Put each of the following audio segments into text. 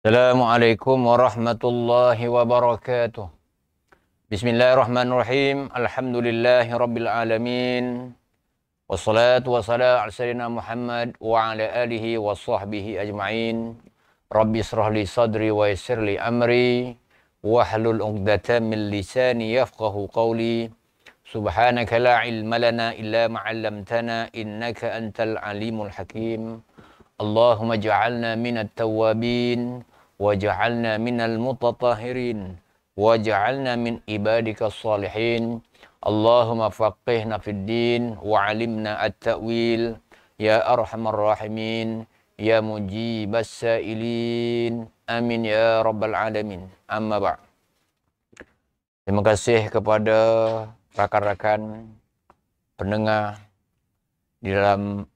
Assalamualaikum warahmatullahi wabarakatuh. Bismillahirrahmanirrahim. Alhamdulillahi rabbil alamin. Wassalatu wassalamu ala sayyidina Muhammad wa ala alihi wa sahbihi ajma'in. Rabbi israh li sadri wa yassir li amri wahlul 'uqdatam min lisani yafqahu qawli. Subhanaka la ilma lana illa ma 'allamtana innaka antal alimul hakim. Allahumma ja'alna minat tawwabin waj'alna minal mutatahhirin waj'alna min ibadika salihin. Allahumma faqihna fid din wa 'allimna at-ta'wil ya arhamar rahimin ya mujibas sa'ilin amin ya rabbal alamin. Amma ba'd. Terima kasih kepada rakan-rakan pendengar di dalam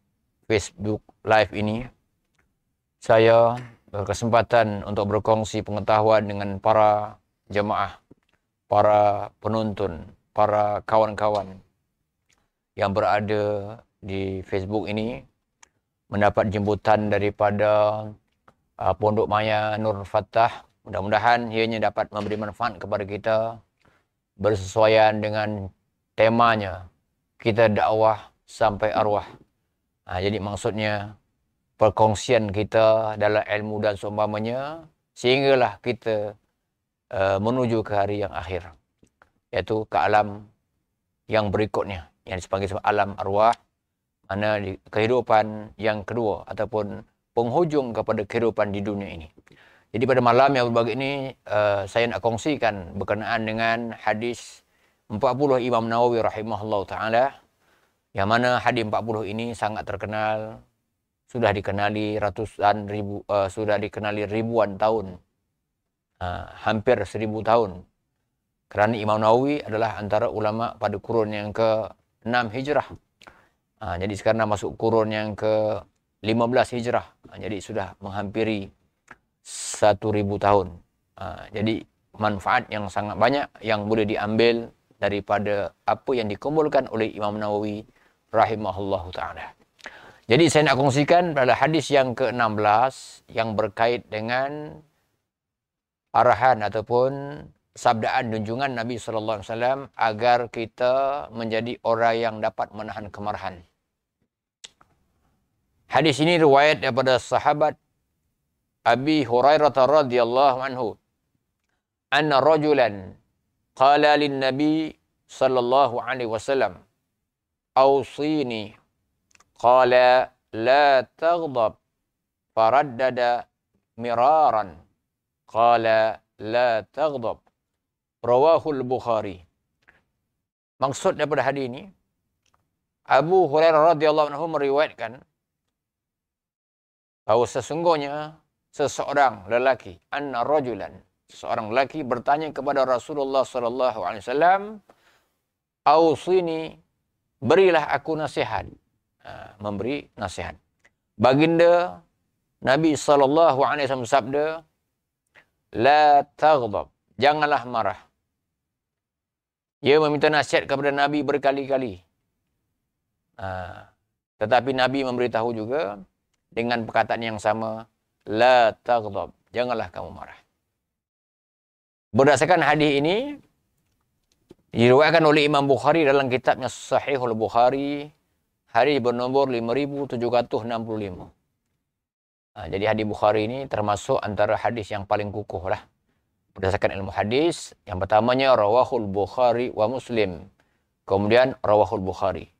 Facebook Live ini. Saya berkesempatan untuk berkongsi pengetahuan dengan para jemaah, para penonton, para kawan-kawan yang berada di Facebook ini, mendapat jemputan daripada Pondok Maya Nur Fattah. Mudah-mudahan ianya dapat memberi manfaat kepada kita bersesuaian dengan temanya, kita dakwah sampai arwah. Jadi maksudnya perkongsian kita dalam ilmu dan seumpamanya, sehinggalah kita menuju ke hari yang akhir, iaitu ke alam yang berikutnya, yang dipanggil sebagai alam arwah, mana di kehidupan yang kedua ataupun penghujung kepada kehidupan di dunia ini. Jadi pada malam yang berbagi ini, saya nak kongsikan berkenaan dengan hadis 40 Imam Nawawi rahimahullah ta'ala, yang mana hadis 40 ini sangat terkenal, sudah dikenali ribuan tahun, hampir 1000 tahun. Kerana Imam Nawawi adalah antara ulama pada kurun yang ke-6 Hijrah. Jadi sekarang masuk kurun yang ke-15 Hijrah. Jadi sudah menghampiri 1000 tahun. Jadi manfaat yang sangat banyak yang boleh diambil daripada apa yang dikumpulkan oleh Imam Nawawi rahimahullahu ta'ala. Jadi saya nak kongsikan pada hadis yang ke-16 yang berkait dengan arahan ataupun sabdaan junjungan Nabi sallallahu alaihi wasallam agar kita menjadi orang yang dapat menahan kemarahan. Hadis ini riwayat daripada sahabat Abi Hurairah radhiyallahu anhu, anna rajulan qala lin Nabi sallallahu alaihi wasallam, "Awsini." Qala la taghdab, faraddada miraran. Qala la taghdab. Rawahul Bukhari. Maksud daripada hadis ini, Abu Hurairah radhiyallahu anhu meriwayatkan bahawa sesungguhnya seseorang lelaki, anna rajulan, seseorang lelaki bertanya kepada Rasulullah sallallahu alaihi wasallam, "Ausini, berilah aku nasihat." Memberi nasihat. Baginda Nabi sallallahu alaihi wasallam sabda, la taghdab, janganlah marah. Ia meminta nasihat kepada Nabi berkali-kali. Tetapi Nabi memberitahu juga dengan perkataan yang sama, la taghdab, janganlah kamu marah. Berdasarkan hadis ini diriwayatkan oleh Imam Bukhari dalam kitabnya Sahihul Bukhari, hadis bernombor 5765. Jadi hadis Bukhari ini termasuk antara hadis yang paling kukuh lah berdasarkan ilmu hadis. Yang pertamanya rawahul Bukhari wa Muslim, kemudian rawahul Bukhari.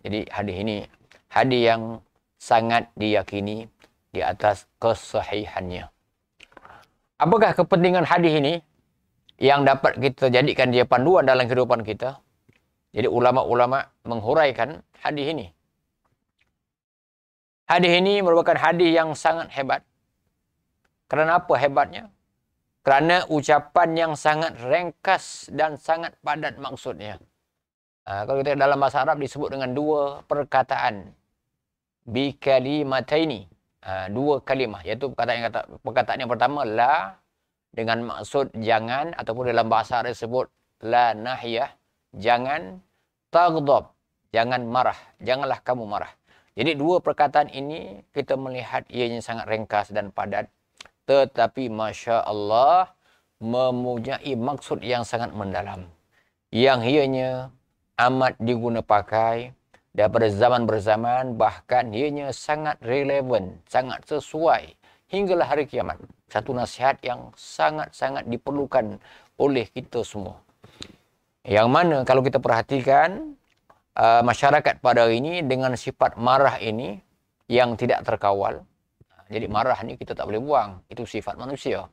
Jadi hadis ini hadis yang sangat diyakini di atas kesahihannya. Apakah kepentingan hadis ini yang dapat kita jadikan dia panduan dalam kehidupan kita? Jadi ulama-ulama menghuraikan hadis ini. Hadis ini merupakan hadis yang sangat hebat. Kerana apa hebatnya? Kerana ucapan yang sangat ringkas dan sangat padat maksudnya. Kalau kita dalam bahasa Arab disebut dengan dua perkataan. Bi kalimataini. Dua kalimah. Iaitu perkataan yang pertama, la, dengan maksud jangan, ataupun dalam bahasa Arab disebut la nahiyah, jangan. Taghdab, jangan marah, janganlah kamu marah. Jadi dua perkataan ini kita melihat ianya sangat ringkas dan padat, tetapi Masya Allah mempunyai maksud yang sangat mendalam. Yang ianya amat diguna pakai daripada zaman berzaman, bahkan ianya sangat relevan, sangat sesuai hinggalah hari kiamat. Satu nasihat yang sangat-sangat diperlukan oleh kita semua. Yang mana kalau kita perhatikan, masyarakat pada hari ini dengan sifat marah ini yang tidak terkawal. Jadi marah ni kita tak boleh buang. Itu sifat manusia.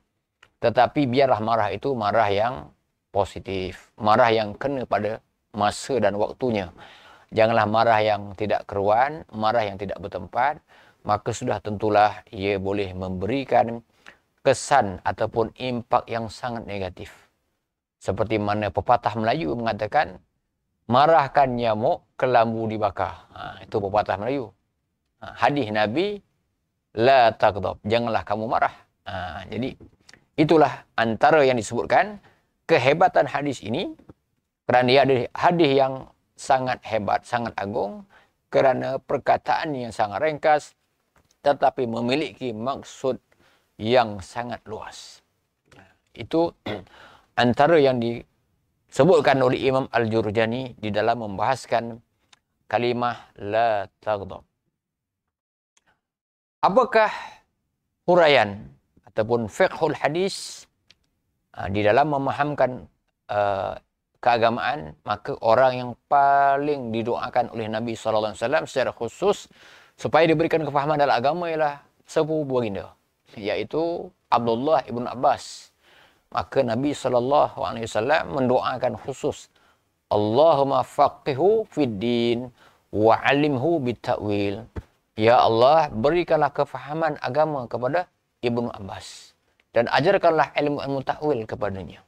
Tetapi biarlah marah itu marah yang positif. Marah yang kena pada masa dan waktunya. Janganlah marah yang tidak keruan, marah yang tidak bertempat. Maka sudah tentulah ia boleh memberikan kesan ataupun impak yang sangat negatif. Seperti mana pepatah Melayu mengatakan, marahkan nyamuk, kelambu dibakar. Itu pepatah Melayu. Hadis Nabi, la taghdab, janganlah kamu marah. Jadi itulah antara yang disebutkan kehebatan hadis ini, kerana dia ada hadis yang sangat hebat, sangat agung, kerana perkataan yang sangat ringkas tetapi memiliki maksud yang sangat luas. Itu antara yang disebutkan oleh Imam Al-Jurjani di dalam membahaskan kalimah la taghdab. Apakah huraian ataupun fiqhul hadis di dalam memahamkan keagamaan? Maka orang yang paling didoakan oleh Nabi SAW secara khusus supaya diberikan kefahaman dalam agama ialah sepupu baginda, iaitu Abdullah ibn Abbas. Maka Nabi SAW mendoakan khusus, Allahumma faqihu fid din wa alimhu bitawil. Ya Allah, berikanlah kefahaman agama kepada Ibnu Abbas dan ajarkanlah ilmu-ilmu takwil kepadanya.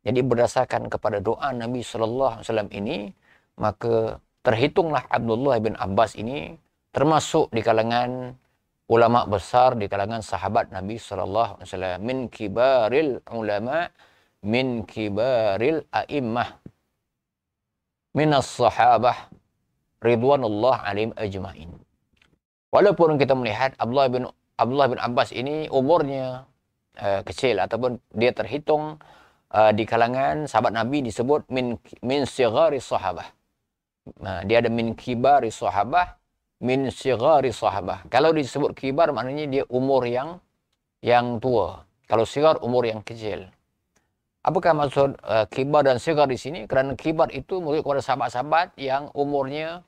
Jadi berdasarkan kepada doa Nabi SAW ini, maka terhitunglah Abdullah bin Abbas ini termasuk di kalangan ulama besar, di kalangan sahabat Nabi SAW. Min kibaril ulama, min kibaril a'immah, minas sahabah, ridwanullah alim ajma'in. Walaupun kita melihat Abdullah bin Abbas ini umurnya kecil ataupun dia terhitung di kalangan sahabat Nabi disebut min sighari sahabah. Dia ada min kibari sahabah, min sighari sahabah. Kalau disebut kibar maknanya dia umur yang tua. Kalau sigar umur yang kecil. Apakah maksud kibar dan sigar di sini? Kerana kibar itu merujuk kepada sahabat-sahabat yang umurnya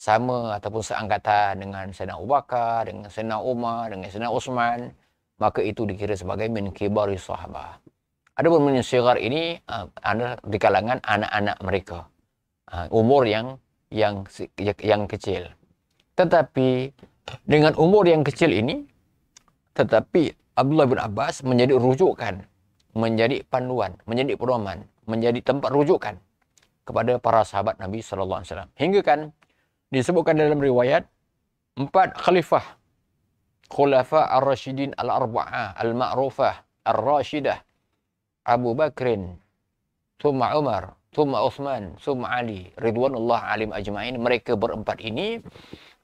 sama ataupun seangkatan dengan Sayyidina Abu Bakar, dengan Sayyidina Umar, dengan Sayyidina Uthman, maka itu dikira sebagai min kibari sahabah. Adapun min sighar ini adalah di kalangan anak-anak mereka. Umur yang kecil. Tetapi dengan umur yang kecil ini, tetapi Abdullah bin Abbas menjadi rujukan, menjadi panduan, menjadi pedoman, menjadi tempat rujukan kepada para sahabat Nabi SAW. Hingga kan disebutkan dalam riwayat 4 khalifah, khulafa ar-rasyidin al-arba'ah al-ma'rufah ar-rasyidah, Abu Bakrin, thumma Umar, thumma Uthman, thumma Ali, ridwanullah alim ajma'in. Mereka berempat ini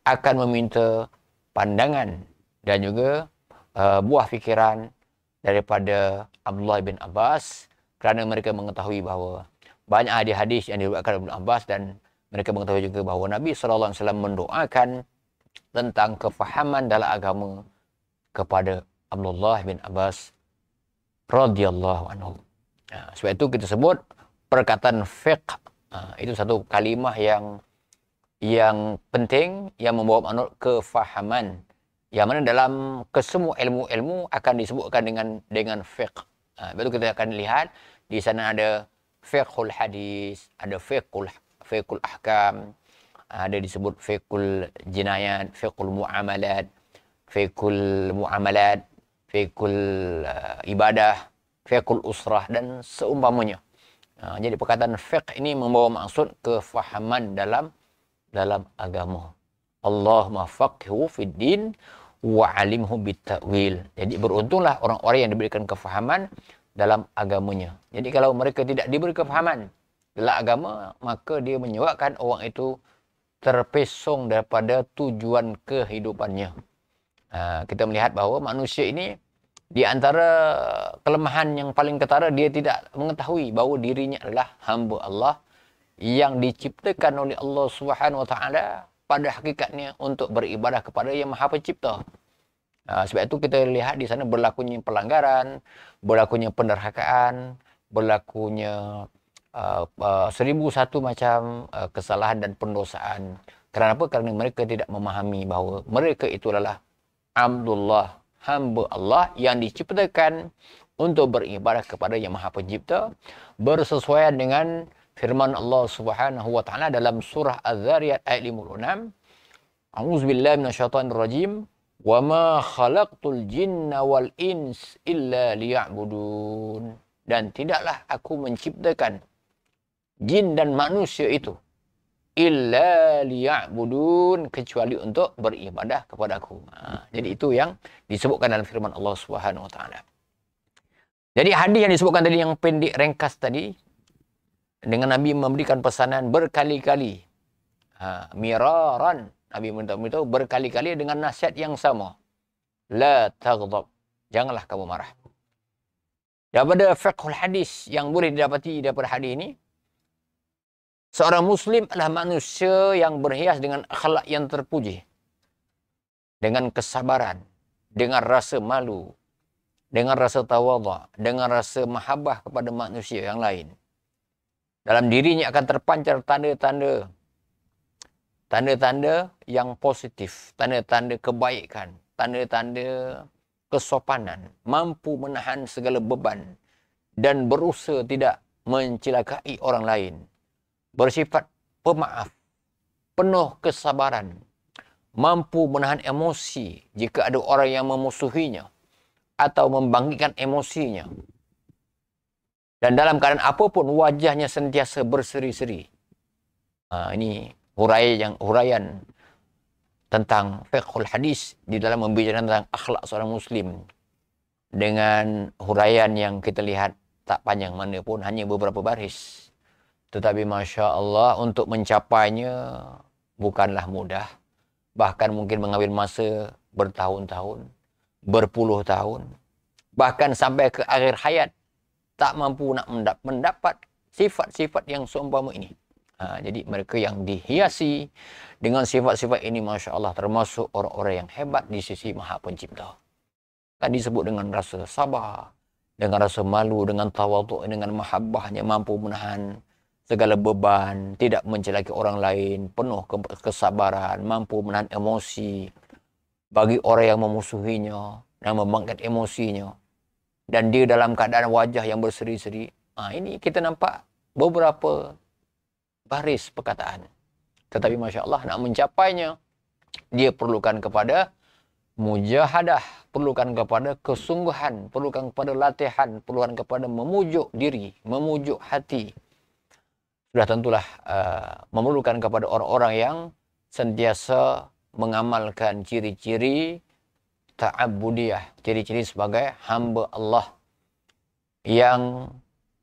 akan meminta pandangan dan juga buah fikiran daripada Abdullah bin Abbas, kerana mereka mengetahui bahawa banyak hadis-hadis yang diriwayatkan Ibnu Abbas, dan mereka mengetahui juga bahawa Nabi SAW mendoakan tentang kefahaman dalam agama kepada Abdullah bin Abbas radhiyallahu anhu. Sebab itu kita sebut perkataan fiqh itu satu kalimah yang penting, yang membawa makna kefahaman, yang mana dalam kesemua ilmu-ilmu akan disebutkan dengan fiqh. Sebab itu kita akan lihat di sana ada fiqhul hadis, ada fiqhul ahkam, ada disebut fiqhul jinayat, fiqhul muamalat, fiqhul ibadah, fiqhul usrah dan seumpamanya. Jadi perkataan fiqh ini membawa maksud kefahaman dalam agama. Allahumma faqihhu fid din wa alimhu bitta'wil. Jadi beruntunglah orang-orang yang diberikan kefahaman dalam agamanya. Jadi kalau mereka tidak diberi kefahaman dalam agama, maka dia menyebabkan orang itu terpesong daripada tujuan kehidupannya. Kita melihat bahawa manusia ini Di antara kelemahan yang paling ketara, dia tidak mengetahui bahawa dirinya adalah hamba Allah yang diciptakan oleh Allah Subhanahu Wa Taala pada hakikatnya untuk beribadah kepada Yang Maha Pencipta. Sebab itu kita lihat di sana berlakunya pelanggaran, berlakunya penderhakaan, berlakunya 1001 macam kesalahan dan pendosaan. Kenapa? Kerana mereka tidak memahami bahawa mereka itu adalah Abdullah, hamba Allah yang diciptakan untuk beribadah kepada Yang Maha Pencipta, bersesuaian dengan firman Allah Subhanahu Wa Taala dalam surah Az-Zariyat ayat 56. A'udzubillahi minasyaitonirrajim. Wa ma khalaqtul jinna wal ins illa liya'budun. Dan tidaklah aku menciptakan jin dan manusia itu illa liya'budun, kecuali untuk beribadah kepada aku. Jadi itu yang disebutkan dalam firman Allah Subhanahu Wa Taala. Jadi hadis yang disebutkan tadi, yang pendek ringkas tadi, dengan Nabi memberikan pesanan berkali-kali, miraran, Nabi memberitahu berkali-kali dengan nasihat yang sama. La taghdab, janganlah kamu marah. Daripada fiqhul hadis yang boleh didapati daripada hadis ini, seorang Muslim adalah manusia yang berhias dengan akhlak yang terpuji. Dengan kesabaran, dengan rasa malu, dengan rasa tawadhu', dengan rasa mahabbah kepada manusia yang lain. Dalam dirinya akan terpancar tanda-tanda yang positif, tanda-tanda kebaikan, tanda-tanda kesopanan, mampu menahan segala beban dan berusaha tidak mencelakai orang lain. Bersifat pemaaf, penuh kesabaran, mampu menahan emosi jika ada orang yang memusuhinya atau membangkitkan emosinya. Dan dalam keadaan apapun wajahnya sentiasa berseri-seri. Ini huraian tentang fiqhul hadis di dalam membicarakan tentang akhlak seorang Muslim. Dengan huraian yang kita lihat tak panjang mana pun, hanya beberapa baris. Tetapi Masya Allah, untuk mencapainya bukanlah mudah. Bahkan mungkin mengambil masa bertahun-tahun, berpuluh tahun. Bahkan sampai ke akhir hayat, tak mampu nak mendapat sifat-sifat yang seumpama ini. Jadi mereka yang dihiasi dengan sifat-sifat ini, Masya Allah, termasuk orang-orang yang hebat di sisi Maha Pencipta. Kan disebut dengan rasa sabar, dengan rasa malu, dengan tawadhu', dengan mahabbahnya, mampu menahan segala beban, tidak mencelaki orang lain, penuh kesabaran, mampu menahan emosi bagi orang yang memusuhinya dan membangkit emosinya. Dan dia dalam keadaan wajah yang berseri-seri. Ini kita nampak beberapa baris perkataan. Tetapi Masya Allah, nak mencapainya, dia perlukan kepada mujahadah, perlukan kepada kesungguhan, perlukan kepada latihan, perlukan kepada memujuk diri, memujuk hati. Sudah tentulah memerlukan kepada orang-orang yang sentiasa mengamalkan ciri-ciri ta'abudiyah, ciri-ciri sebagai hamba Allah yang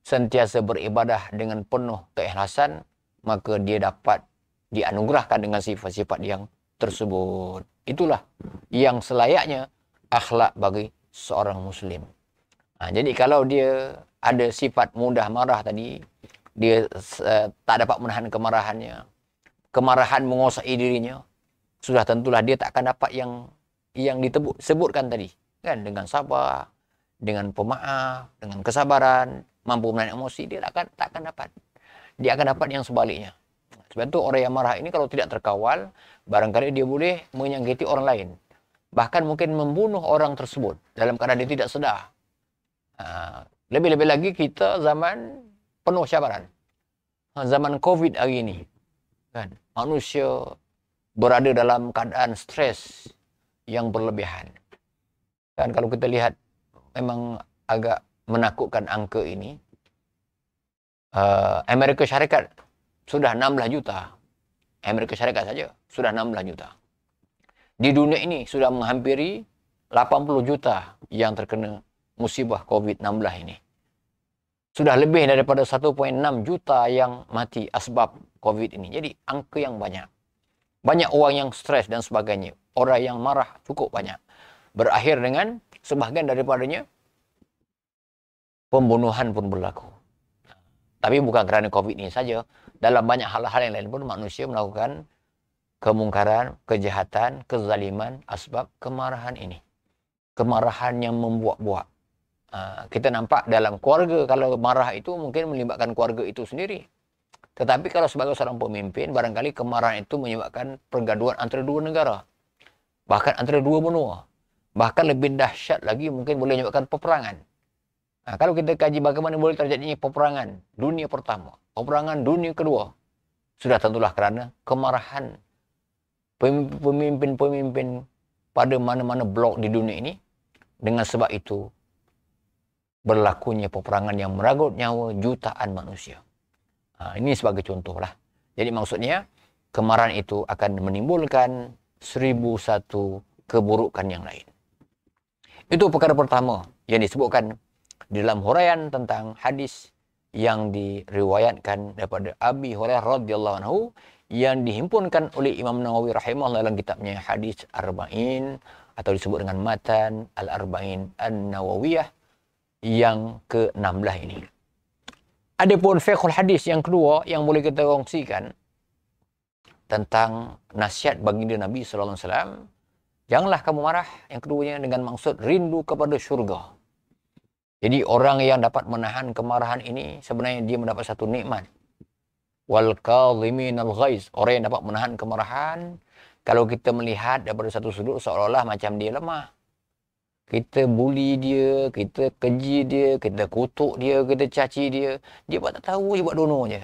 sentiasa beribadah dengan penuh keikhlasan, maka dia dapat dianugerahkan dengan sifat-sifat yang tersebut. Itulah yang selayaknya akhlak bagi seorang Muslim. Jadi kalau dia ada sifat mudah marah tadi, dia tak dapat menahan kemarahannya, kemarahan menguasai dirinya, sudah tentulah dia tak akan dapat yang disebutkan tadi, kan? Dengan sabar, dengan pemaaf, dengan kesabaran, mampu menahan emosi, dia tak akan dapat. Dia akan dapat yang sebaliknya. Sebab itu orang yang marah ini kalau tidak terkawal, barangkali dia boleh menyakiti orang lain. Bahkan mungkin membunuh orang tersebut dalam keadaan dia tidak sedar. Lebih-lebih lagi kita zaman penuh cabaran. Zaman COVID hari ini, kan? Manusia berada dalam keadaan stres yang berlebihan. Dan kalau kita lihat, memang agak menakutkan angka ini. Amerika Syarikat sudah 16 juta. Amerika Syarikat saja sudah 16 juta. Di dunia ini sudah menghampiri 80 juta yang terkena musibah COVID-19 ini. Sudah lebih daripada 1,6 juta yang mati asbab COVID ini. Jadi angka yang banyak. Banyak orang yang stres dan sebagainya. Orang yang marah cukup banyak. Berakhir dengan sebahagian daripadanya pembunuhan pun berlaku. Tapi bukan kerana COVID ini saja. Dalam banyak hal-hal yang lain pun manusia melakukan kemungkaran, kejahatan, kezaliman, asbab kemarahan ini. Kemarahan yang membuak-buak. Kita nampak dalam keluarga, kalau marah itu mungkin melibatkan keluarga itu sendiri. Tetapi kalau sebagai seorang pemimpin, barangkali kemarahan itu menyebabkan pergaduhan antara dua negara. Bahkan antara dua benua. Bahkan lebih dahsyat lagi mungkin boleh menyebabkan peperangan. Kalau kita kaji bagaimana boleh terjadinya peperangan dunia pertama, peperangan dunia kedua, sudah tentulah kerana kemarahan pemimpin-pemimpin pada mana-mana blok di dunia ini. Dengan sebab itu, berlakunya peperangan yang meragut nyawa jutaan manusia. Ini sebagai contoh lah. Jadi maksudnya, kemarahan itu akan menimbulkan 1001 keburukan yang lain. Itu perkara pertama yang disebutkan dalam huraian tentang hadis yang diriwayatkan daripada Abi Hurairah radhiyallahu anhu yang dihimpunkan oleh Imam Nawawi rahimahullah dalam kitabnya Hadis Arba'in atau disebut dengan Matan Al-Arba'in An-Nawawiyah yang ke-16 ini. Adapun fiqhul hadis yang kedua yang boleh kita kongsikan tentang nasihat baginda Nabi sallallahu alaihi wasallam, janganlah kamu marah, yang keduanya dengan maksud rindu kepada syurga. Jadi orang yang dapat menahan kemarahan ini sebenarnya dia mendapat satu nikmat. Wal kadhiminal ghaiz, orang yang dapat menahan kemarahan, kalau kita melihat daripada satu sudut seolah-olah macam dia lemah. Kita bully dia, kita keji dia, kita kutuk dia, kita caci dia, dia buat tak tahu, dia buat dono je.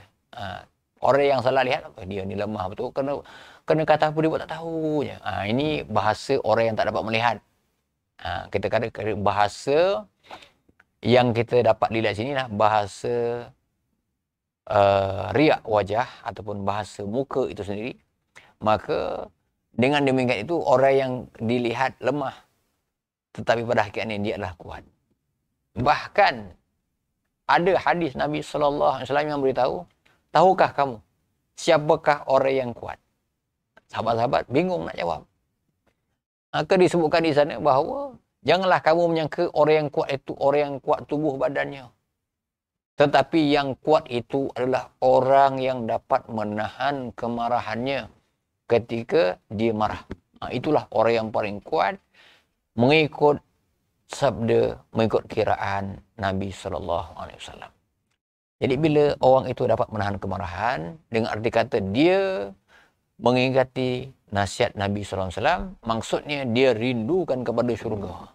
Orang yang salah lihat, dia ni lemah betul, kena kata apa dia buat tak tahu je. Ini bahasa orang yang tak dapat melihat. Kita kata bahasa yang kita dapat dilihat sini lah bahasa riak wajah ataupun bahasa muka itu sendiri. Maka dengan demikian itu orang yang dilihat lemah tetapi pada hakikatnya dia adalah kuat. Bahkan ada hadis Nabi sallallahu alaihi wasallam yang beritahu, tahukah kamu siapakah orang yang kuat? Sahabat-sahabat bingung nak jawab. Maka disebutkan di sana bahawa janganlah kamu menyangka orang yang kuat itu orang yang kuat tubuh badannya. Tetapi yang kuat itu adalah orang yang dapat menahan kemarahannya ketika dia marah. Itulah orang yang paling kuat mengikut sabda, mengikut kiraan Nabi SAW. Jadi bila orang itu dapat menahan kemarahan, dengan arti kata dia mengingati nasihat Nabi SAW, maksudnya dia rindukan kepada syurga.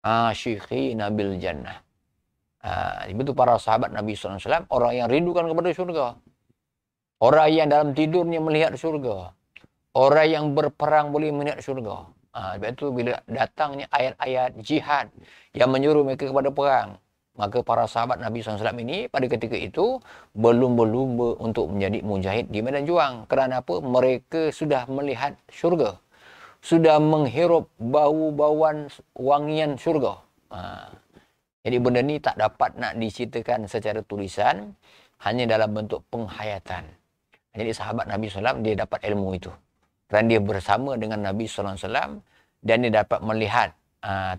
Asyikhi nabil jannah. Itu para sahabat Nabi SAW, orang yang rindukan kepada syurga. Orang yang dalam tidurnya melihat syurga. Orang yang berperang boleh melihat syurga. Sebab itu bila datangnya ayat-ayat jihad yang menyuruh mereka kepada perang, maka para sahabat Nabi SAW ini pada ketika itu berlumba-lumba untuk menjadi mujahid di medan juang. Kerana apa? Mereka sudah melihat syurga. Sudah menghirup bau-bauan wangian syurga. Jadi benda ni tak dapat nak diceritakan secara tulisan, hanya dalam bentuk penghayatan. Jadi sahabat Nabi SAW dia dapat ilmu itu. Kerana dia bersama dengan Nabi SAW dan dia dapat melihat.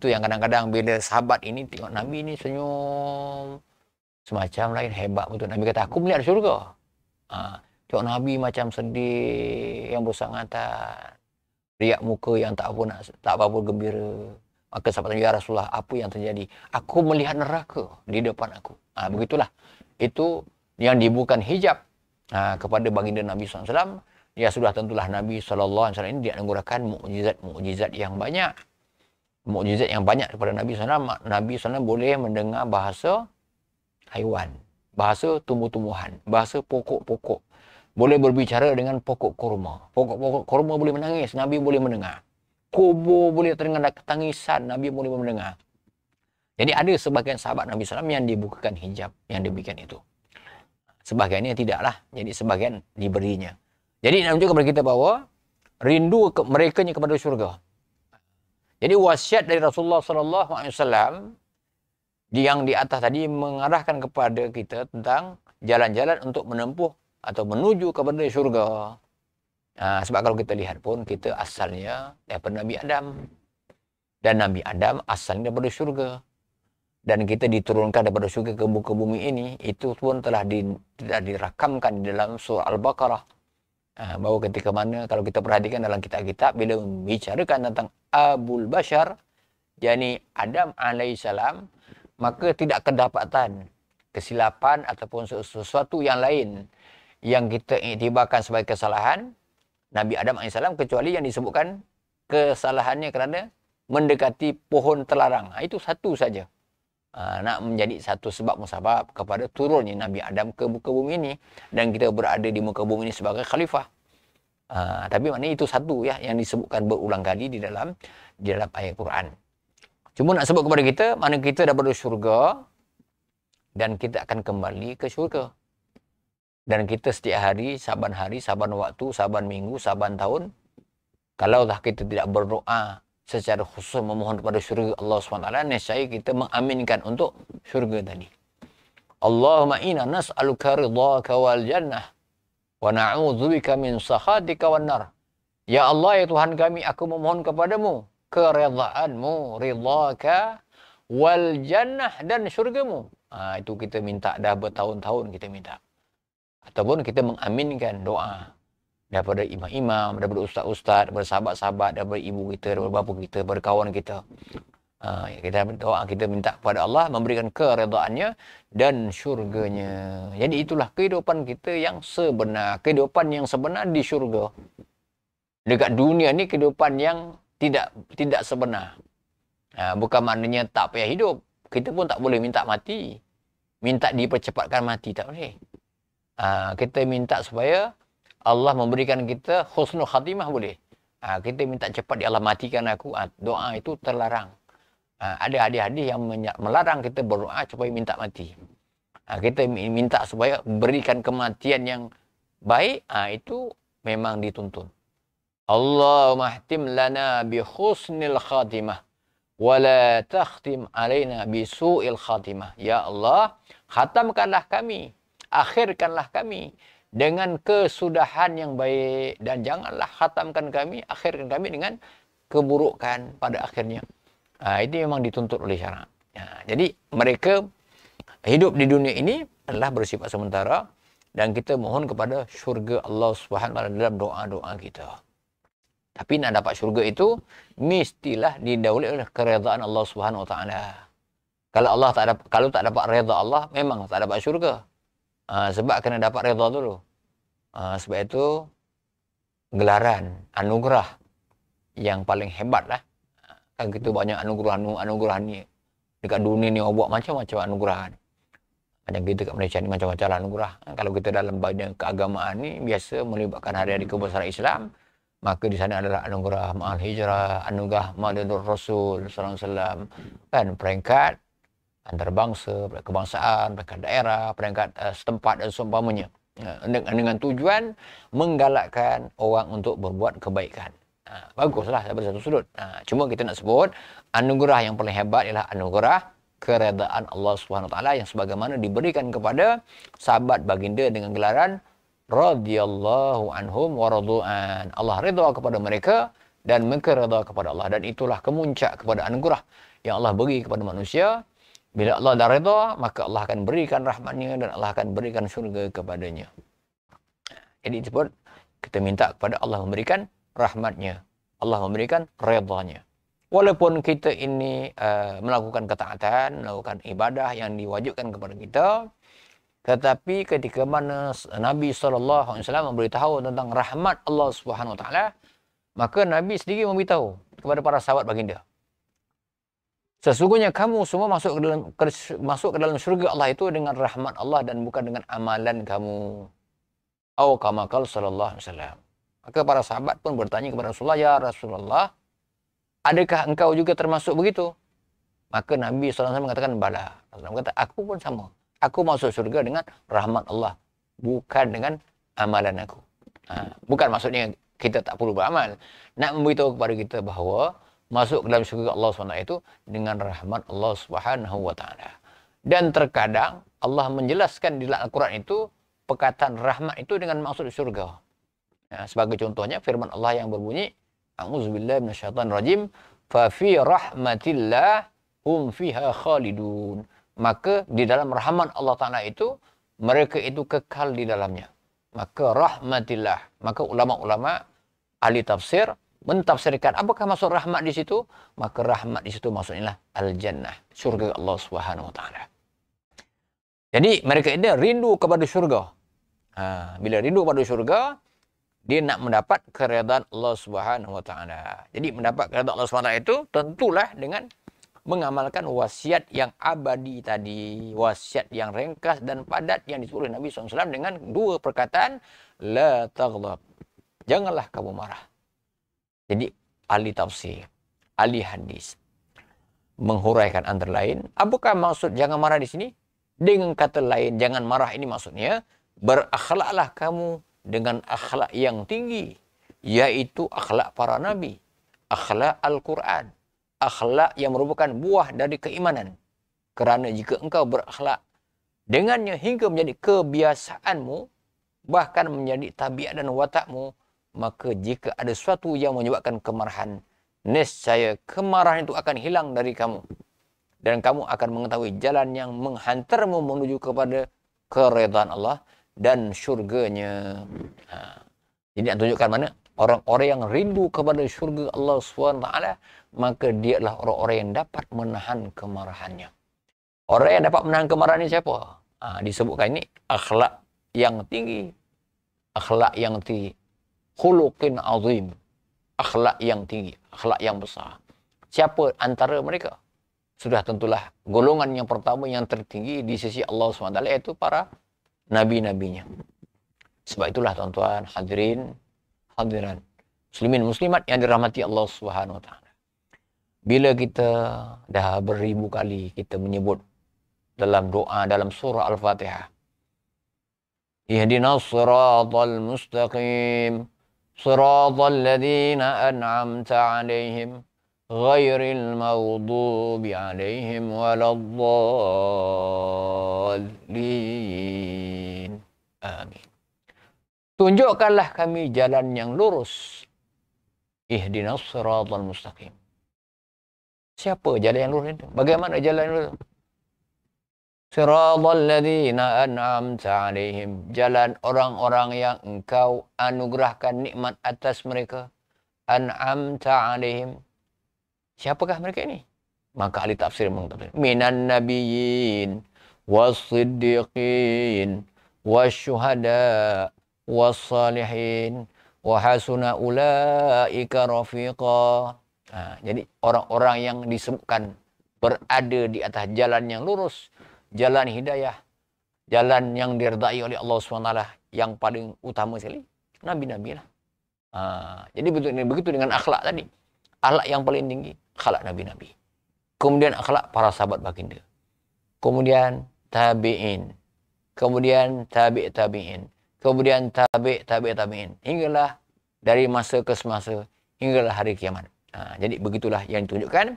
Tu yang kadang-kadang bila sahabat ini tengok Nabi ni senyum semacam lain, hebat betul. Nabi kata, aku melihat syurga. Tengok Nabi macam sedih, yang bersangatan, riak muka yang tak apa-apa gembira. Maka sahabat tanya, ya Rasulullah, apa yang terjadi? Aku melihat neraka di depan aku. Begitulah. Itu yang dibukakan hijab kepada baginda Nabi SAW. Ya sudah tentulah Nabi SAW ini dianugerahkan mukjizat yang banyak. Mukjizat yang banyak kepada Nabi SAW. Nabi SAW boleh mendengar bahasa haiwan, bahasa tumbuh-tumbuhan, bahasa pokok-pokok. Boleh berbicara dengan pokok kurma. Pokok-pokok kurma boleh menangis, Nabi boleh mendengar. Kubur boleh terdengar tangisan, Nabi boleh mendengar. Jadi ada sebahagian sahabat Nabi SAW yang dibukakan hijab, yang demikian itu. Sebahagiannya tidaklah, jadi sebahagian diberinya. Jadi nak menunjukkan kepada kita bahawa rindu merekanya kepada syurga. Jadi wasiat dari Rasulullah SAW yang di atas tadi mengarahkan kepada kita tentang jalan-jalan untuk menempuh atau menuju kepada syurga. Sebab kalau kita lihat pun kita asalnya daripada Nabi Adam. Dan Nabi Adam asalnya daripada syurga. Dan kita diturunkan daripada syurga ke muka bumi ini, itu pun telah dirakamkan di dalam surah Al-Baqarah. Bahawa ketika mana, kalau kita perhatikan dalam kitab-kitab, bila membicarakan tentang Abul Bashar, yakni Adam alaihissalam, maka tidak kedapatan kesilapan ataupun sesuatu yang lain yang kita iktibarkan sebagai kesalahan Nabi Adam alaihissalam, kecuali yang disebutkan kesalahannya kerana mendekati pohon terlarang. Itu satu saja. Nak menjadi satu sebab musabab kepada turunnya Nabi Adam ke muka bumi ini, dan kita berada di muka bumi ini sebagai khalifah. Tapi maknanya itu satu ya yang disebutkan berulang kali di dalam ayat Quran. Cuma nak sebut kepada kita, mana kita daripada syurga dan kita akan kembali ke syurga. Dan kita setiap hari, saban waktu, saban minggu, saban tahun, kalaulah kita tidak berdoa secara khusus memohon kepada syurga Allah SWT, nescaya kita mengaminkan untuk syurga tadi. Allahumma inna nas'aluka ridhaka wal jannah wa na'udzubika min sakhatika wan nar. Ya Allah, ya Tuhan kami, aku memohon kepadamu keredaanmu, ridhaka wal jannah, dan syurgamu. Itu kita minta dah bertahun-tahun kita minta. Ataupun kita mengaminkan doa daripada imam-imam, daripada ustaz-ustaz, daripada sahabat-sahabat, daripada ibu kita, daripada bapa kita, daripada kawan kita. Kita doa, kita minta kepada Allah memberikan keredaannya dan syurganya. Jadi itulah kehidupan kita yang sebenar. Kehidupan yang sebenar di syurga. Dekat dunia ni kehidupan yang tidak sebenar. Bukan maknanya tak payah hidup. Kita pun tak boleh minta mati. Minta dipercepatkan mati, tak boleh. Kita minta supaya Allah memberikan kita husnul khatimah boleh. Kita minta cepat ya Allah matikan aku. Doa itu terlarang. Ada hadis-hadis yang melarang kita berdoa supaya minta mati. Kita minta supaya berikan kematian yang baik. Itu memang dituntut. Allahumma ihtim lana bi husnil khatimah wa la takhtim alaina bi su'il khatimah. Ya Allah, khatamkanlah kami, akhirkanlah kami dengan kesudahan yang baik, dan janganlah khatamkan kami, akhirkan kami dengan keburukan pada akhirnya. Itu memang dituntut oleh syarak. Jadi mereka hidup di dunia ini adalah bersifat sementara, dan kita mohon kepada syurga Allah Subhanahu wa taala dalam doa-doa kita. Tapi nak dapat syurga itu mestilah didahului oleh keredaan Allah Subhanahu wa taala. Kalau tak dapat redha Allah, memang tak dapat syurga. Sebab kena dapat redha dulu. Sebab itu gelaran anugerah yang paling hebat lah. Kan kita banyak anugerah ni. Dekat dunia ni orang buat macam-macam anugerah. Macam kita kat Malaysia ni macam-macam anugerah. Kalau kita dalam bahagian keagamaan ni biasa melibatkan hari-hari kebesaran Islam, maka di sana adalah anugerah Ma'al Hijrah, anugerah Maulidur Rasul sallallahu alaihi wasallam, kan peringkat antarabangsa, peringkat kebangsaan, peringkat daerah, peringkat setempat dan seumpamanya. Dengan tujuan menggalakkan orang untuk berbuat kebaikan. Baguslah dari satu sudut. Cuma kita nak sebut anugerah yang paling hebat ialah anugerah keredaan Allah Subhanahu wa taala yang sebagaimana diberikan kepada sahabat baginda dengan gelaran radhiyallahu anhum wa radu'an. Allah redha kepada mereka dan mereka redha kepada Allah, dan itulah kemuncak kepada anugerah yang Allah beri kepada manusia. Bila Allah dah redha, maka Allah akan berikan rahmatnya dan Allah akan berikan syurga kepadanya. Jadi disebut kita minta kepada Allah memberikan rahmatnya, Allah memberikan redhanya. Walaupun kita ini melakukan ketaatan, melakukan ibadah yang diwajibkan kepada kita, tetapi ketika mana Nabi SAW memberitahu tentang rahmat Allah Subhanahu Wa Taala, maka Nabi sendiri memberitahu kepada para sahabat baginda, sesungguhnya kamu semua masuk ke dalam syurga Allah itu dengan rahmat Allah dan bukan dengan amalan kamu. Atau kama qala sallallahu alaihi wasallam. Maka para sahabat pun bertanya kepada Rasulullah, ya Rasulullah, adakah engkau juga termasuk begitu? Maka Nabi SAW mengatakan, bala. Rasulullah kata, aku pun sama. Aku masuk syurga dengan rahmat Allah, bukan dengan amalan aku. Bukan maksudnya kita tak perlu beramal. Nak memberitahu kepada kita bahawa masuk ke dalam syurga Allah SWT itu dengan rahmat Allah Subhanahu wa taala. Dan terkadang Allah menjelaskan di dalam Al-Quran itu perkataan rahmat itu dengan maksud syurga. Sebagai contohnya firman Allah yang berbunyi, A'udzubillahi minasyaitonirrajim, fa fi rahmatillah hum fiha khalidun. Maka di dalam rahmat Allah Ta'ala itu, mereka itu kekal di dalamnya. Maka rahmatillah. Maka ulama-ulama ahli tafsir mentafsirkan apakah maksud rahmat di situ? Maka rahmat di situ maksudnya al-jannah, surga Allah Subhanahu wa taala. Jadi mereka ini rindu kepada surga. Bila rindu kepada surga, dia nak mendapat keredaan Allah Subhanahu wa taala. Jadi mendapat keredaan Allah Subhanahu wa taala itu tentulah dengan mengamalkan wasiat yang abadi tadi, wasiat yang ringkas dan padat yang disebut oleh Nabi SAW dengan dua perkataan, la taghdab. Janganlah kamu marah. Jadi ahli tafsir, ahli hadis menghuraikan antara lain, apakah maksud jangan marah di sini? Dengan kata lain, jangan marah ini maksudnya berakhlaklah kamu dengan akhlak yang tinggi, yaitu akhlak para nabi, akhlak Al-Quran, akhlak yang merupakan buah dari keimanan. Kerana jika engkau berakhlak dengannya hingga menjadi kebiasaanmu, bahkan menjadi tabiat dan watakmu, maka jika ada sesuatu yang menyebabkan kemarahan, nescaya kemarahan itu akan hilang dari kamu. Dan kamu akan mengetahui jalan yang menghantarmu menuju kepada keredaan Allah dan syurganya. Jadi nak tunjukkan mana? Orang-orang yang rindu kepada syurga Allah SWT, maka dia adalah orang-orang yang dapat menahan kemarahannya. Orang yang dapat menahan kemarahan ini siapa? Disebutkan ini akhlak yang tinggi. Akhlak yang tinggi. Khuluqin azim. Akhlak yang tinggi. Akhlak yang besar. Siapa antara mereka? Sudah tentulah golongan yang pertama yang tertinggi di sisi Allah SWT, iaitu para nabi-nabinya. Sebab itulah tuan-tuan, hadirin, hadiran, muslimin, muslimat yang dirahmati Allah Subhanahu wa taala. Bila kita dah beribu kali kita menyebut dalam doa dalam surah Al-Fatihah, Ihdinas siratal mustaqim, siratal ladzina an'amta 'alaihim, ghairil maghdubi 'alaihim waladdallin. Amin. Tunjukkanlah kami jalan yang lurus. Ihdinas siratal mustaqim. Siapa jalan yang lurus itu? Bagaimana jalan yang lurus? Siratal ladzina an'amta 'alaihim. Jalan orang-orang yang engkau anugerahkan nikmat atas mereka. An'amta 'alaihim. Siapakah mereka ini? Maka ahli tafsir mengatakan, minan nabiyyin was-siddiqin wasyuhada was-salihin wa hasuna ulaika rafiqa. Jadi orang-orang yang disebutkan berada di atas jalan yang lurus, jalan hidayah, jalan yang diridai oleh Allah SWT, yang paling utama sekali nabi-nabi lah. Jadi begitu dengan akhlak tadi. Akhlak yang paling tinggi, akhlak nabi-nabi. Kemudian akhlak para sahabat baginda. Kemudian tabi'in. Kemudian tabi'in. Kemudian tabi'in. Hinggalah dari masa ke semasa, hinggalah hari kiamat. Jadi begitulah yang ditunjukkan.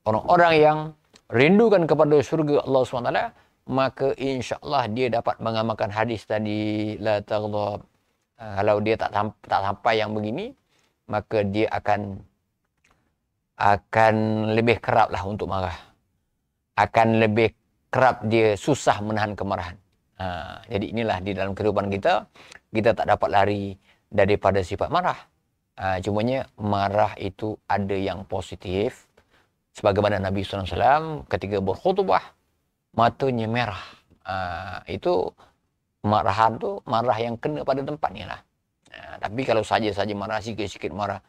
Orang-orang yang rindukan kepada syurga Allah SWT, maka insya-Allah dia dapat mengamalkan hadis tadi, la taghdab. Kalau dia tak sampai yang begini, maka dia akan lebih kerap lah untuk marah. Akan lebih kerap dia susah menahan kemarahan. Jadi inilah di dalam kehidupan kita tak dapat lari daripada sifat marah. Cumanya marah itu ada yang positif. Sebagaimana Nabi SAW ketika berkhutbah, matanya merah. Itu marahan tu marah yang kena pada tempatnya lah. Tapi kalau saja-saja marah, sikit-sikit marah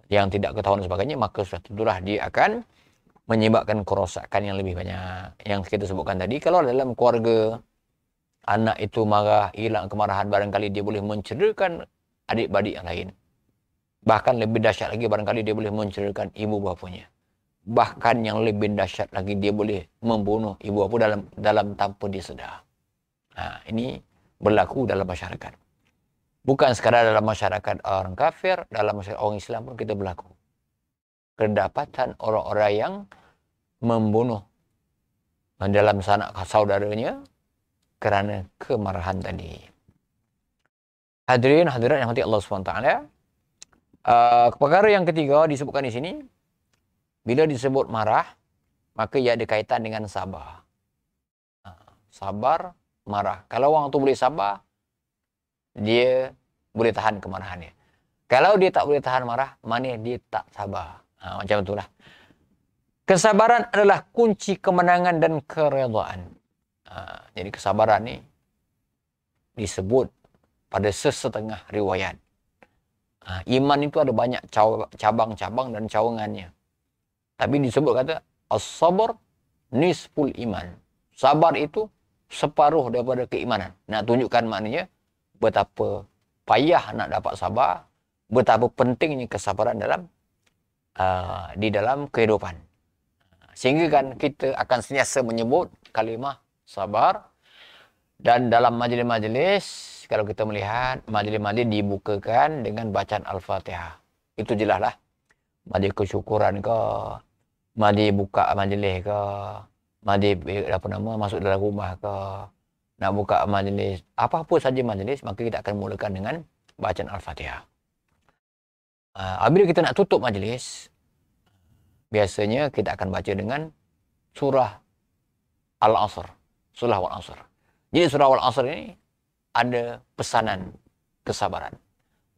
yang tidak ketahuan dan sebagainya, maka sudah tentulah dia akan menyebabkan kerosakan yang lebih banyak. Yang kita sebutkan tadi, kalau dalam keluarga anak itu marah, hilang kemarahan, barangkali dia boleh mencederakan adik-beradik yang lain. Bahkan lebih dahsyat lagi, barangkali dia boleh mencederakan ibu bapanya. Bahkan yang lebih dahsyat lagi, dia boleh membunuh ibu bapa dalam tanpa dia sedar. Ini berlaku dalam masyarakat. Bukan sekadar dalam masyarakat orang kafir, dalam masyarakat orang Islam pun kita berlaku. Kedapatan orang-orang yang membunuh dalam sanak saudaranya kerana kemarahan tadi. Hadirin hadirat yang dirahmati Allah SWT. Perkara yang ketiga disebutkan di sini, Bila disebut marah, maka ia ada kaitan dengan sabar. Sabar, marah. Kalau orang tu boleh sabar, dia boleh tahan kemarahannya. Kalau dia tak boleh tahan marah, maknanya dia tak sabar. Macam itulah. Kesabaran adalah kunci kemenangan dan keredaan. Jadi kesabaran ni disebut pada sesetengah riwayat. Iman itu ada banyak cabang-cabang dan cawangannya. Tapi disebut kata, as-sabr nisful iman. Sabar itu separuh daripada keimanan. Nak tunjukkan maknanya betapa payah nak dapat sabar, betapa pentingnya kesabaran di dalam kehidupan. Sehingga kan kita akan sentiasa menyebut kalimah sabar. Dan dalam majlis-majlis, kalau kita melihat, majlis-majlis dibukakan dengan bacaan Al-Fatihah. Itu jelaslah. Majlis kesyukuran ke, majlis buka majlis ke, majlis masuk dalam rumah ke, nak buka majlis, apa-apa saja majlis, maka kita akan mulakan dengan bacaan Al-Fatihah. Apabila kita nak tutup majlis, biasanya kita akan baca dengan surah Al-Asr. Surah Al-Asr. Jadi surah Al-Asr ini ada pesanan kesabaran.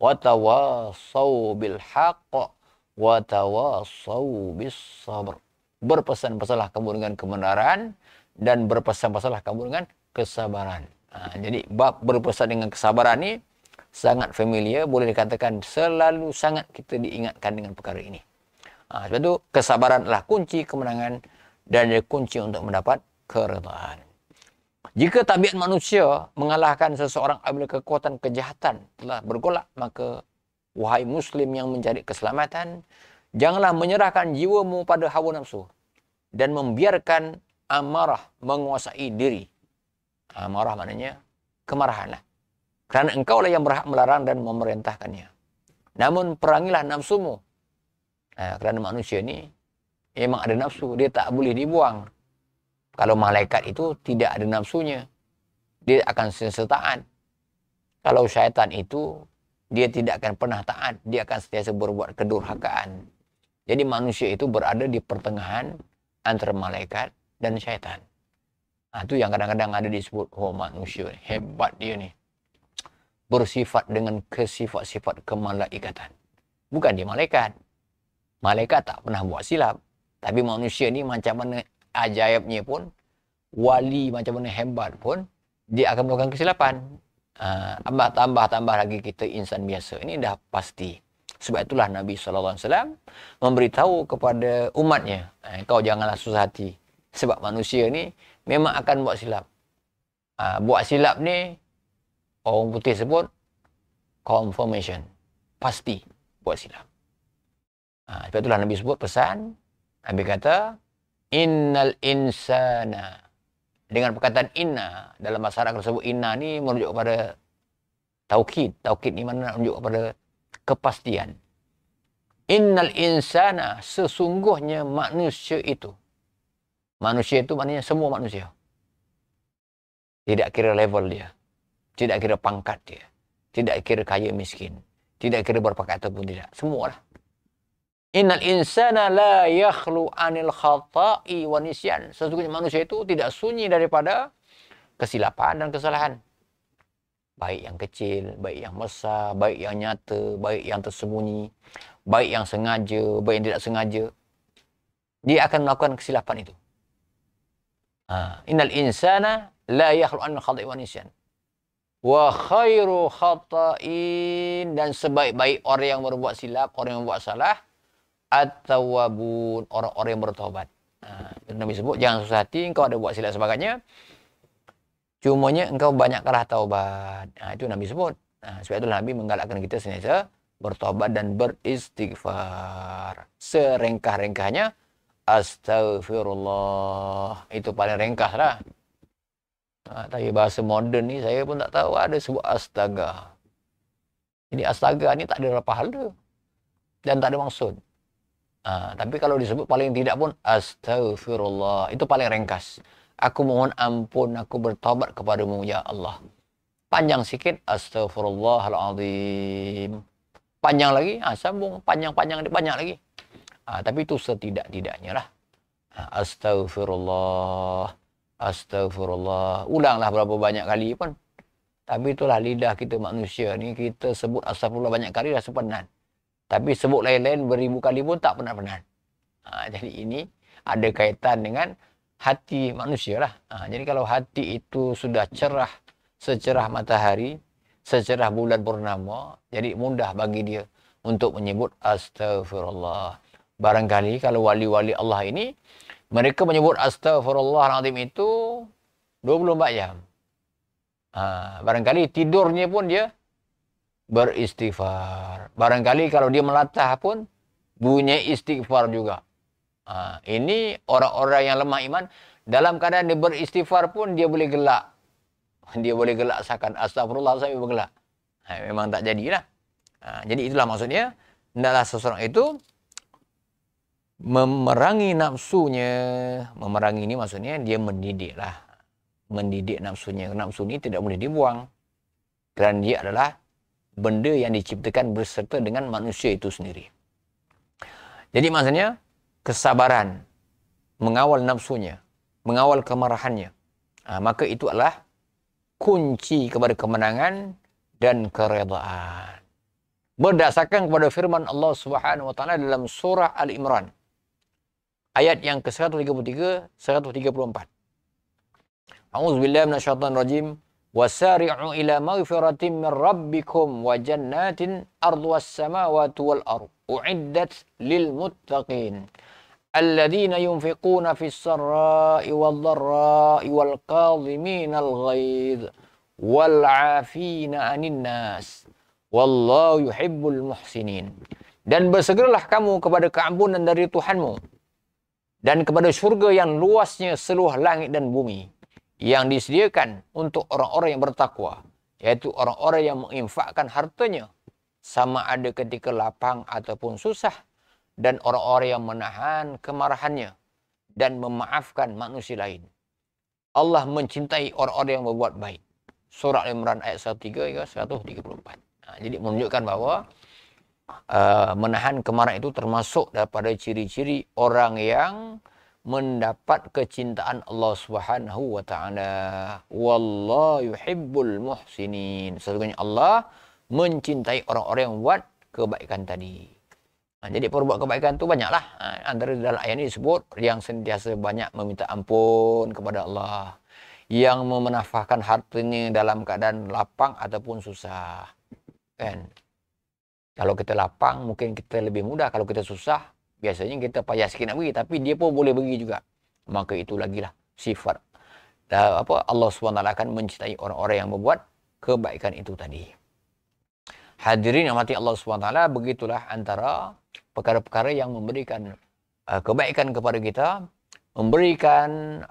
Watawassaw bil haqq watawassaw bis sabr. Berpesan-pesanlah kamu dengan kebenaran dan berpesan-pesanlah kamu dengan kesabaran. Jadi bab berpesan dengan kesabaran ini sangat familiar, boleh dikatakan selalu sangat kita diingatkan dengan perkara ini. Sebab itu kesabaran adalah kunci kemenangan dan kunci untuk mendapat keredaan. Jika tabiat manusia mengalahkan seseorang apabila kekuatan kejahatan telah bergolak, maka wahai Muslim yang mencari keselamatan, janganlah menyerahkan jiwamu pada hawa nafsu dan membiarkan amarah menguasai diri. Amarah maknanya kemarahanlah. Kerana engkaulah yang berhak melarang dan memerintahkannya. Namun perangilah nafsumu. Kerana manusia ni memang ada nafsu, dia tak boleh dibuang. Kalau malaikat itu tidak ada nafsunya, dia akan sentiasa taat. Kalau syaitan itu, dia tidak akan pernah taat, dia akan sentiasa berbuat kedurhakaan. Jadi manusia itu berada di pertengahan antara malaikat dan syaitan. Itu yang kadang-kadang ada disebut, manusia ni, hebat dia ni. Bersifat dengan sifat-sifat kemalaikatan. Bukan dia malaikat. Malaikat tak pernah buat silap. Tapi manusia ni macam mana ajaibnya pun, wali macam mana hebat pun, dia akan melakukan kesilapan. Tambah lagi kita insan biasa. Ini dah pasti. Sebab itulah Nabi SAW memberitahu kepada umatnya, kau janganlah susah hati. Sebab manusia ni memang akan buat silap. Buat silap ni, orang putih sebut, confirmation. Pasti buat silap. Sebab itulah Nabi sebut pesan. Nabi kata, innal insana. Dengan perkataan inna, dalam bahasa Arab tersebut inna ni menunjuk kepada taukid. Taukid ni mana menunjuk kepada kepastian. Innal insana, sesungguhnya manusia itu. Manusia itu maknanya semua manusia. Tidak kira level dia. Tidak kira pangkat dia. Tidak kira kaya miskin. Tidak kira berpangkat ataupun tidak. Semualah. Innal insana la yakhlu anil khata'i wa nisyan. Sesungguhnya manusia itu tidak sunyi daripada kesilapan dan kesalahan. Baik yang kecil, baik yang besar, baik yang nyata, baik yang tersembunyi, baik yang sengaja, baik yang tidak sengaja. Dia akan melakukan kesilapan itu. Innal insana la yakhlu anil khata'i wa nisyan. Wa khairu khata'in, dan sebaik-baik orang yang berbuat silap, orang yang berbuat salah, at-tawwabun, orang-orang yang bertaubat. Nabi sebut, jangan susah hati, engkau ada buat silap sebagainya. Cumanya engkau banyakkanlah taubat. Itu Nabi sebut. Sebab itu Nabi menggalakkan kita sentiasa bertaubat dan beristighfar. Serengkah-rengkahnya, astaghfirullah. Itu paling ringkas lah. Tapi bahasa moden ni saya pun tak tahu ada sebut astaga. Jadi astaga ni tak ada pahala. Dan tak ada maksud. Tapi kalau disebut paling tidak pun astaghfirullah, itu paling ringkas. Aku mohon ampun, aku bertaubat kepadamu ya Allah. Panjang sikit, astaghfirullahaladzim. Panjang lagi, sambung, panjang banyak lagi. Tapi itu setidak-tidaknya lah. Astaghfirullah, astaghfirullah. Ulanglah berapa banyak kali pun. Tapi itulah lidah kita manusia ni, kita sebut astagfirullah banyak kali dah sepenat. Tapi sebut lain-lain beribu kali pun tak penat-penat. Jadi ini ada kaitan dengan hati manusia lah. Jadi kalau hati itu sudah cerah, secerah matahari, secerah bulan purnama, jadi mudah bagi dia untuk menyebut astagfirullah. Barangkali kalau wali-wali Allah ini, mereka menyebut astagfirullahaladzim itu 24 jam. Barangkali tidurnya pun dia beristighfar. Barangkali kalau dia melatah pun bunyi istighfar juga. Ini orang-orang yang lemah iman, dalam keadaan dia beristighfar pun dia boleh gelak. Dia boleh gelak seakan astagfirullah sampai bergelak. Memang tak jadilah. Jadi itulah maksudnya, hendaklah seseorang itu memerangi nafsunya. Memerangi ini maksudnya dia mendidiklah. Mendidik nafsunya. Nafsu ini tidak boleh dibuang. Kerana dia adalah benda yang diciptakan berserta dengan manusia itu sendiri. Jadi maksudnya, kesabaran mengawal nafsunya, mengawal kemarahannya. Maka itu adalah kunci kepada kemenangan dan keredaan. Berdasarkan kepada firman Allah Subhanahu wa taala dalam surah Al-Imran ayat yang ke-133 134. A'udzubillahi minasyaitonir rajim. Wasari'u ila maghfiratin min rabbikum wa jannatin arduhas samawati wal ardh u'iddat lil muttaqin alladzina yunfiquna fis sarra'i wal dharra'i wal kadhiminal ghaidh wal 'afina 'anil nas wallahu yuhibbul muhsinin. Dan bersegeralah kamu kepada keampunan dari Tuhanmu dan kepada syurga yang luasnya seluruh langit dan bumi, yang disediakan untuk orang-orang yang bertakwa, yaitu orang-orang yang menginfakkan hartanya sama ada ketika lapang ataupun susah, dan orang-orang yang menahan kemarahannya dan memaafkan manusia lain. Allah mencintai orang-orang yang berbuat baik. Surah Al-Imran ayat 103 hingga 134. Jadi menunjukkan bahawa menahan kemarahan itu termasuk daripada ciri-ciri orang yang mendapat kecintaan Allah Subhanahu wa taala. Wallahu yuhibbul muhsinin. Sesungguhnya Allah mencintai orang-orang yang buat kebaikan tadi. Jadi perbuat kebaikan tu banyaklah. Antara dalam ayat ini disebut yang sentiasa banyak meminta ampun kepada Allah, yang memenafahkan hartanya dalam keadaan lapang ataupun susah. Kan? Kalau kita lapang mungkin kita lebih mudah, kalau kita susah biasanya kita payah sikit nak bagi, tapi dia pun boleh bagi juga. Maka itu lagilah sifat Allah SWT akan mencintai orang-orang yang membuat kebaikan itu tadi. Hadirin yang mati Allah SWT, begitulah antara perkara-perkara yang memberikan kebaikan kepada kita, memberikan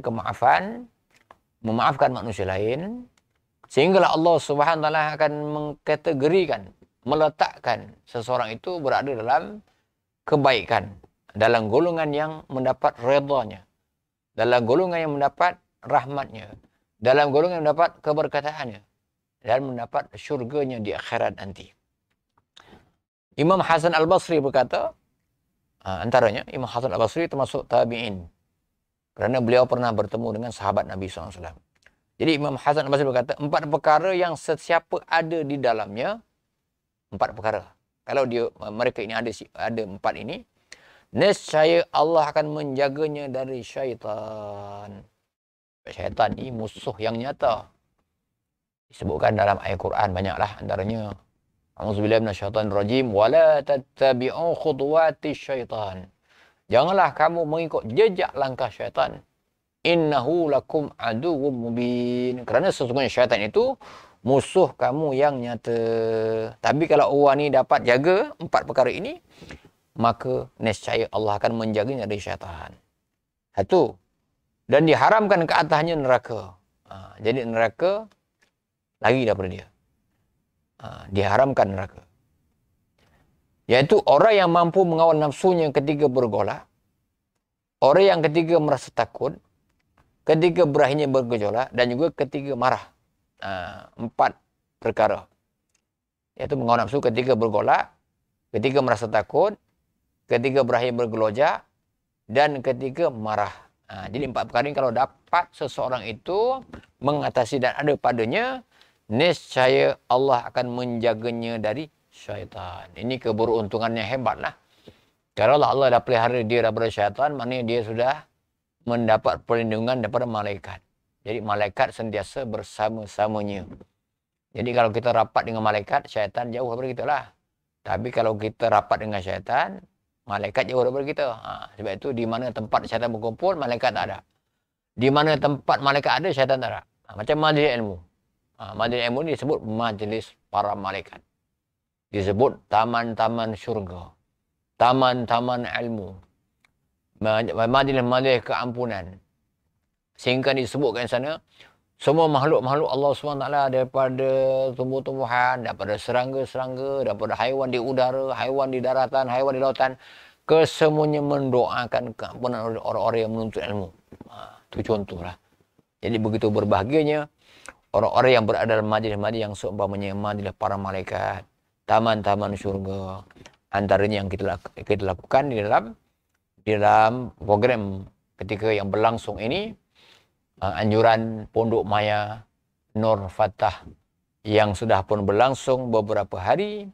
kemaafan, memaafkan manusia lain, sehinggalah Allah SWT akan mengkategorikan, meletakkan seseorang itu berada dalam kebaikan, dalam golongan yang mendapat redanya, dalam golongan yang mendapat rahmatnya, dalam golongan yang mendapat keberkataannya, dan mendapat syurganya di akhirat nanti. Imam Hasan Al-Basri berkata, antaranya Imam Hasan Al-Basri termasuk tabi'in, kerana beliau pernah bertemu dengan sahabat Nabi SAW. Jadi Imam Hasan Al-Basri berkata, 4 perkara yang sesiapa ada di dalamnya, 4 perkara. Kalau mereka ini ada 4 ini, nescaya Allah akan menjaganya dari syaitan. Syaitan ini musuh yang nyata. Disebutkan dalam ayat Quran banyaklah, antaranya A'udzubillahi minasyaitonir rajim wala tattabi'u khutuwatis syaitan. Janganlah kamu mengikut jejak langkah syaitan. Innahu lakum aduwwum mubin. Kerana sesungguhnya syaitan itu musuh kamu yang nyata. Tapi kalau orang ni dapat jaga 4 perkara ini, maka nescaya Allah akan menjaganya dari syaitan. Satu, dan diharamkan ke atasnya neraka. Jadi neraka lagi daripada dia. Diharamkan neraka. Iaitu orang yang mampu mengawal nafsunya ketika bergolak, orang yang ketika merasa takut, ketika berakhirnya bergejolak, dan juga ketika marah. 4 perkara. Iaitu mengawal nafsu ketika bergolak, ketika merasa takut, ketika berakhir bergelojak, dan ketika marah. Jadi 4 perkara ini kalau dapat seseorang itu mengatasi dan ada padanya, niscaya Allah akan menjaganya dari syaitan. Ini keberuntungannya hebat lah. Kalau Allah dah pelihara dia daripada syaitan, maknanya dia sudah mendapat perlindungan daripada malaikat. Jadi malaikat sentiasa bersama-samanya. Jadi kalau kita rapat dengan malaikat, syaitan jauh daripada kita lah. Tapi kalau kita rapat dengan syaitan, malaikat jauh daripada kita. Sebab itu di mana tempat syaitan berkumpul, malaikat tak ada. Di mana tempat malaikat ada, syaitan tak ada. Macam majlis ilmu. Majlis ilmu ni disebut majlis para malaikat. Disebut taman-taman syurga. Taman-taman ilmu. Majlis-majlis keampunan. Sehingga disebutkan sana, semua makhluk-makhluk Allah SWT daripada tumbuh-tumbuhan, daripada serangga-serangga, daripada haiwan di udara, haiwan di daratan, haiwan di lautan, kesemuanya mendoakan keampunan oleh orang-orang yang menuntut ilmu. Itu contohlah. Jadi begitu berbahagianya orang-orang yang berada dalam majlis-majlis yang seumpamanya majlis para malaikat, taman-taman syurga. Antaranya yang kita lakukan di dalam program ketika yang berlangsung ini, anjuran Pondok Maya Nur Fatah yang sudah pun berlangsung beberapa hari.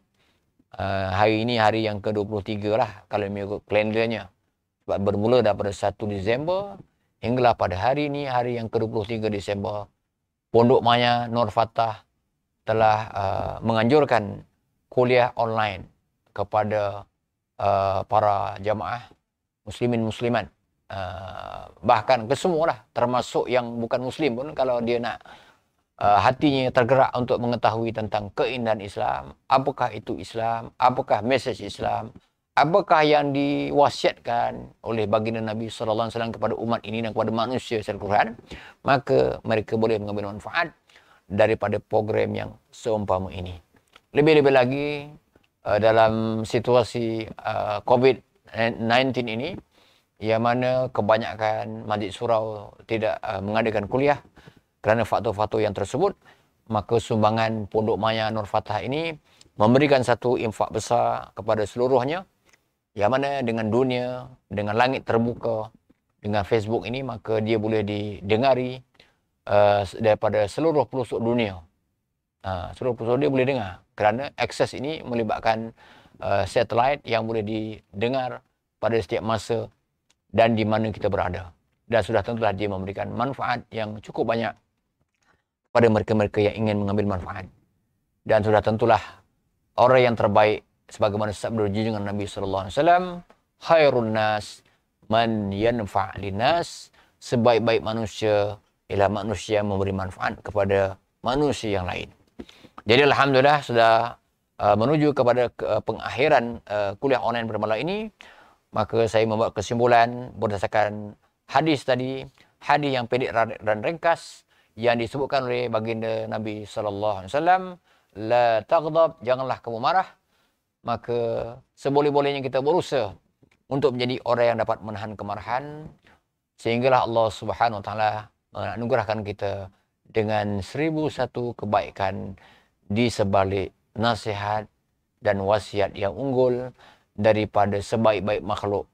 Hari ini hari yang ke-23 lah kalau mengikut kalendernya. Sebab bermula daripada 1 Disember hinggalah pada hari ini hari yang ke-23 Disember. Pondok Maya Nur Fatah telah menganjurkan kuliah online kepada para jamaah muslimin muslimat. Bahkan kesemualah, termasuk yang bukan muslim pun kalau dia nak hatinya tergerak untuk mengetahui tentang keindahan Islam, apakah itu Islam, apakah mesej Islam, apakah yang diwasiatkan oleh baginda Nabi sallallahu alaihi wasallam kepada umat ini dan kepada manusia secara Quran, maka mereka boleh mengambil manfaat daripada program yang seumpama ini. Lebih-lebih lagi dalam situasi COVID-19 ini, yang mana kebanyakan majlis surau tidak mengadakan kuliah kerana faktor-faktor yang tersebut, maka sumbangan Pondok Maya Nur Fatah ini memberikan satu infak besar kepada seluruhnya, yang mana dengan dunia, dengan langit terbuka, dengan Facebook ini, maka dia boleh didengari daripada seluruh pelosok dunia. Seluruh pelosok dia boleh dengar kerana akses ini melibatkan satelit yang boleh didengar pada setiap masa dan di mana kita berada. Dan sudah tentulah dia memberikan manfaat yang cukup banyak kepada mereka-mereka yang ingin mengambil manfaat. Dan sudah tentulah orang yang terbaik sebagaimana sabda junjungan Nabi sallallahu alaihi wasallam, khairun nas man yanfa' linas, sebaik-baik manusia ialah manusia yang memberi manfaat kepada manusia yang lain. Jadi alhamdulillah sudah menuju kepada pengakhiran kuliah online pada malam ini. Maka saya membuat kesimpulan berdasarkan hadis tadi, hadis yang pendek dan ringkas yang disebutkan oleh baginda Nabi sallallahu alaihi wasallam, la taghdab, janganlah kamu marah. Maka seboleh-bolehnya kita berusaha untuk menjadi orang yang dapat menahan kemarahan, sehinggalah Allah Subhanahu wa taala menganugerahkan kita dengan 1001 kebaikan di sebalik nasihat dan wasiat yang unggul daripada sebaik-baik makhluk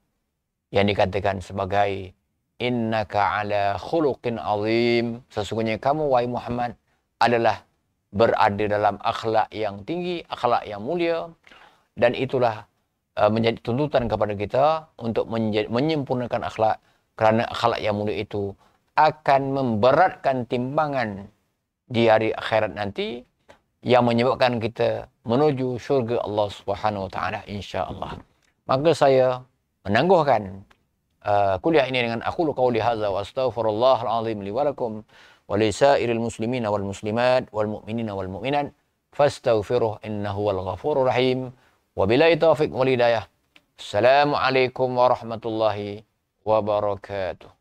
yang dikatakan sebagai innaka ala khuluqin azim, sesungguhnya kamu wahai Muhammad adalah berada dalam akhlak yang tinggi, akhlak yang mulia, dan itulah menjadi tuntutan kepada kita untuk menyempurnakan akhlak, kerana akhlak yang mulia itu akan memberatkan timbangan di hari akhirat nanti yang menyebabkan kita menuju syurga Allah Subhanahu wa taala insya-Allah. Maka saya menangguhkan kuliah ini dengan aqulu qauli hadza wa astaghfirullahal azim li wa lakum wa li sairil muslimin wal muslimat wal mu'minina wal mu'minat fastaghfiruh innahu wal ghafurur rahim. Wabillahi taufiq wal hidayah. Assalamualaikum warahmatullahi wabarakatuh.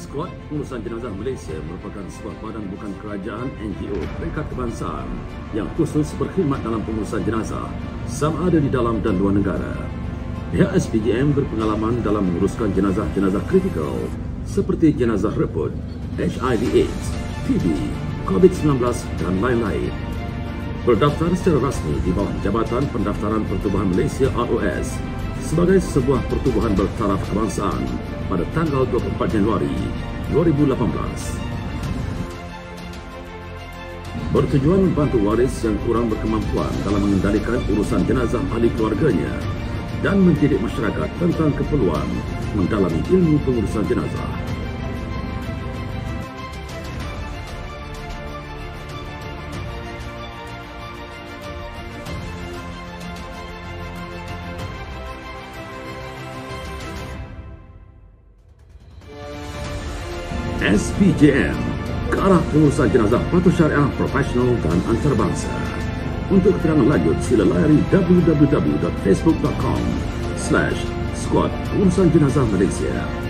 Skuad Pengurusan Jenazah Malaysia merupakan sebuah badan bukan kerajaan NGO peringkat kebangsaan yang khusus berkhidmat dalam pengurusan jenazah sama ada di dalam dan luar negara. Pihak SPJM berpengalaman dalam menguruskan jenazah-jenazah kritikal seperti jenazah reput, HIV/AIDS, TB, COVID-19 dan lain-lain. Berdaftar secara rasmi di bawah Jabatan Pendaftaran Pertubuhan Malaysia ROS sebagai sebuah pertubuhan bertaraf kebangsaan pada tanggal 24 Januari 2018. Bertujuan membantu waris yang kurang berkemampuan dalam mengendalikan urusan jenazah ahli keluarganya dan mendidik masyarakat tentang keperluan mendalami ilmu pengurusan jenazah. SPJM, ke arah pengurusan jenazah patuh syariah profesional dan antarabangsa. Untuk keterangan lanjut, sila layari www.facebook.com/Skuad Pengurusan Jenazah Malaysia.